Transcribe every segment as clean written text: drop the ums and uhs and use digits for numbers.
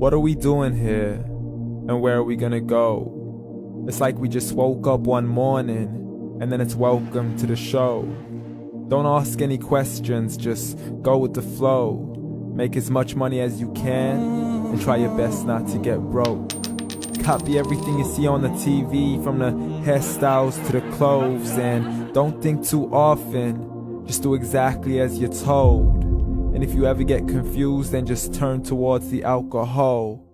What are we doing here? And where are we gonna go? It's like we just woke up one morning, and then it's welcome to the show. Don't ask any questions, just go with the flow. Make as much money as you can, and try your best not to get broke. Copy everything you see on the TV, from the hairstyles to the clothes, and don't think too often, just do exactly as you're told. And if you ever get confused, then just turn towards the alcohol.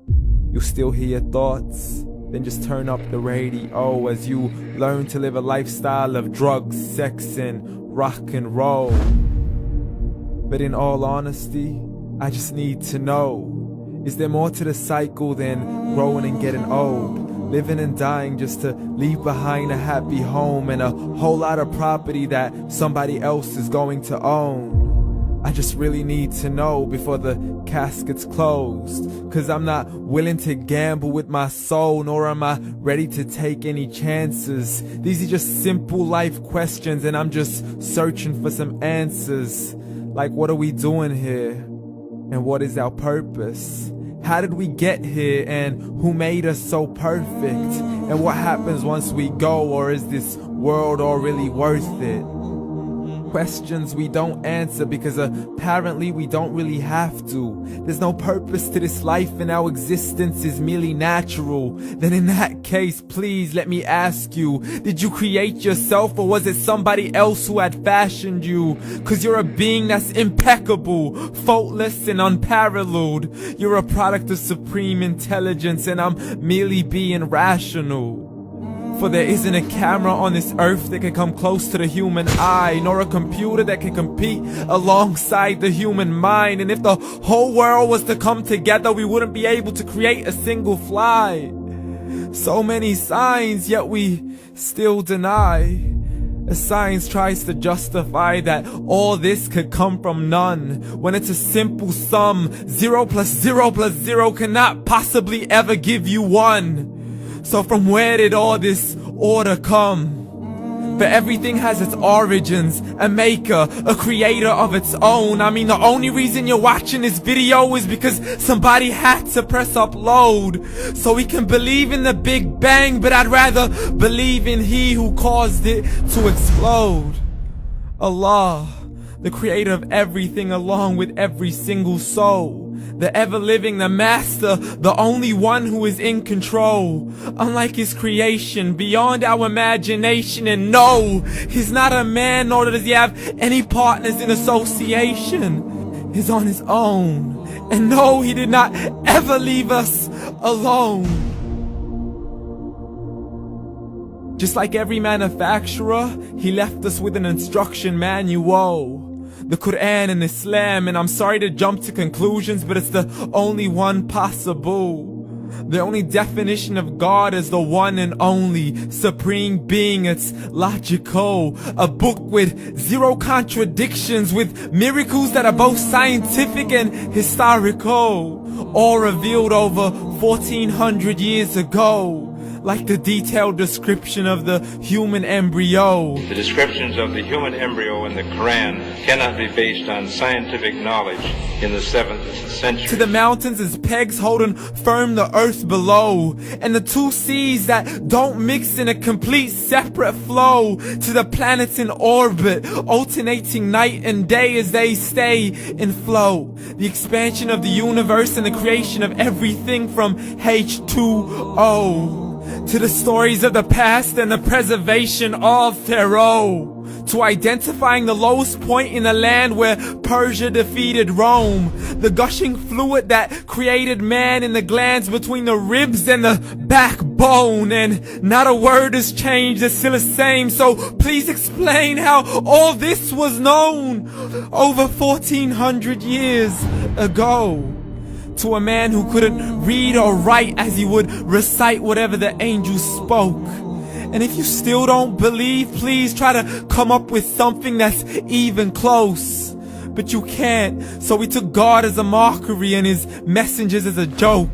You'll still hear your thoughts, then just turn up the radio as you learn to live a lifestyle of drugs, sex, and rock and roll. But in all honesty, I just need to know, is there more to the cycle than growing and getting old? Living and dying just to leave behind a happy home and a whole lot of property that somebody else is going to own. I just really need to know before the casket's closed, 'cause I'm not willing to gamble with my soul, nor am I ready to take any chances. These are just simple life questions, and I'm just searching for some answers. Like, what are we doing here? And what is our purpose? How did we get here, and who made us so perfect? And what happens once we go, or is this world all really worth it? Questions we don't answer because apparently we don't really have to. There's no purpose to this life and our existence is merely natural. Then in that case, please let me ask you, did you create yourself, or was it somebody else who had fashioned you? 'Cause you're a being that's impeccable, faultless and unparalleled. You're a product of supreme intelligence, and I'm merely being rational. For there isn't a camera on this earth that can come close to the human eye, nor a computer that can compete alongside the human mind. And if the whole world was to come together, we wouldn't be able to create a single fly. So many signs, yet we still deny. As science tries to justify that all this could come from none, when it's a simple sum. 0 plus 0 plus 0 cannot possibly ever give you 1. So from where did all this order come? For everything has its origins, a maker, a creator of its own. I mean, the only reason you're watching this video is because somebody had to press upload. So we can believe in the Big Bang, but I'd rather believe in He who caused it to explode. Allah, the creator of everything along with every single soul. The ever-living, the master, the only one who is in control. Unlike his creation, beyond our imagination. And no, he's not a man, nor does he have any partners in association. He's on his own. And no, he did not ever leave us alone. Just like every manufacturer, he left us with an instruction manual. The Quran and Islam, and I'm sorry to jump to conclusions, but it's the only one possible. The only definition of God is the one and only supreme being. It's logical, a book with 0 contradictions, with miracles that are both scientific and historical, all revealed over 1400 years ago. Like the detailed description of the human embryo. The descriptions of the human embryo in the Quran cannot be based on scientific knowledge in the 7th century. To the mountains as pegs holding firm the earth below, and the 2 seas that don't mix in a complete separate flow. To the planets in orbit, alternating night and day as they stay in flow. The expansion of the universe and the creation of everything from H2O. To the stories of the past and the preservation of Pharaoh. To identifying the lowest point in the land where Persia defeated Rome. The gushing fluid that created man in the glands between the ribs and the backbone. And not a word has changed, it's still the same. So please explain how all this was known over 1400 years ago. To a man who couldn't read or write, as he would recite whatever the angels spoke. And if you still don't believe, please try to come up with something that's even close. But you can't, so we took God as a mockery and his messengers as a joke.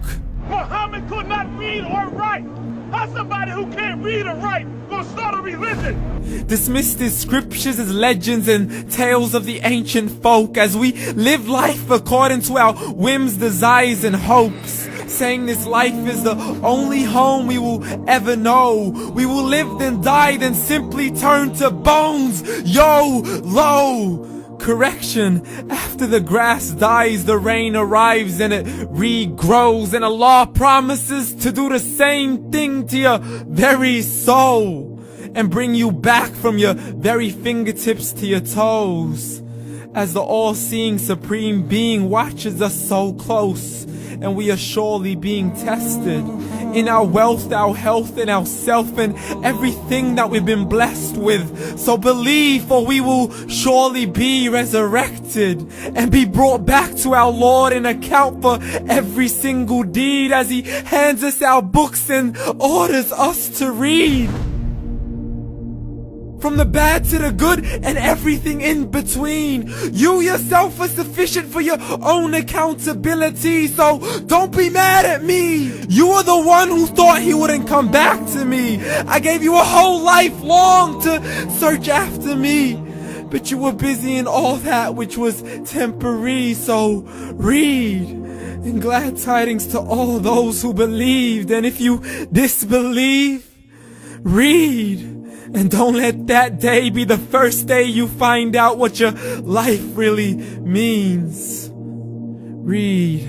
Muhammad could not read or write. How's somebody who can't read or write gonna start a religion? Dismissed his scriptures as legends and tales of the ancient folk, as we live life according to our whims, desires, and hopes. saying this life is the only home we will ever know. We will live then die, then simply turn to bones. YOLO! Correction, after the grass dies, the rain arrives and it regrows, and Allah promises to do the same thing to your very soul and bring you back from your very fingertips to your toes, as the all-seeing supreme being watches us so close, and we are surely being tested in our wealth, our health, and our self, and everything that we've been blessed with. So believe, for we will surely be resurrected and be brought back to our Lord and account for every single deed, as He hands us our books and orders us to read. From the bad to the good and everything in between. You yourself are sufficient for your own accountability, so don't be mad at me. You are the one who thought He wouldn't come back to me. I gave you a whole life long to search after me, but you were busy in all that which was temporary. So read, and glad tidings to all those who believed. And if you disbelieve, read. And don't let that day be the first day you find out what your life really means. Read.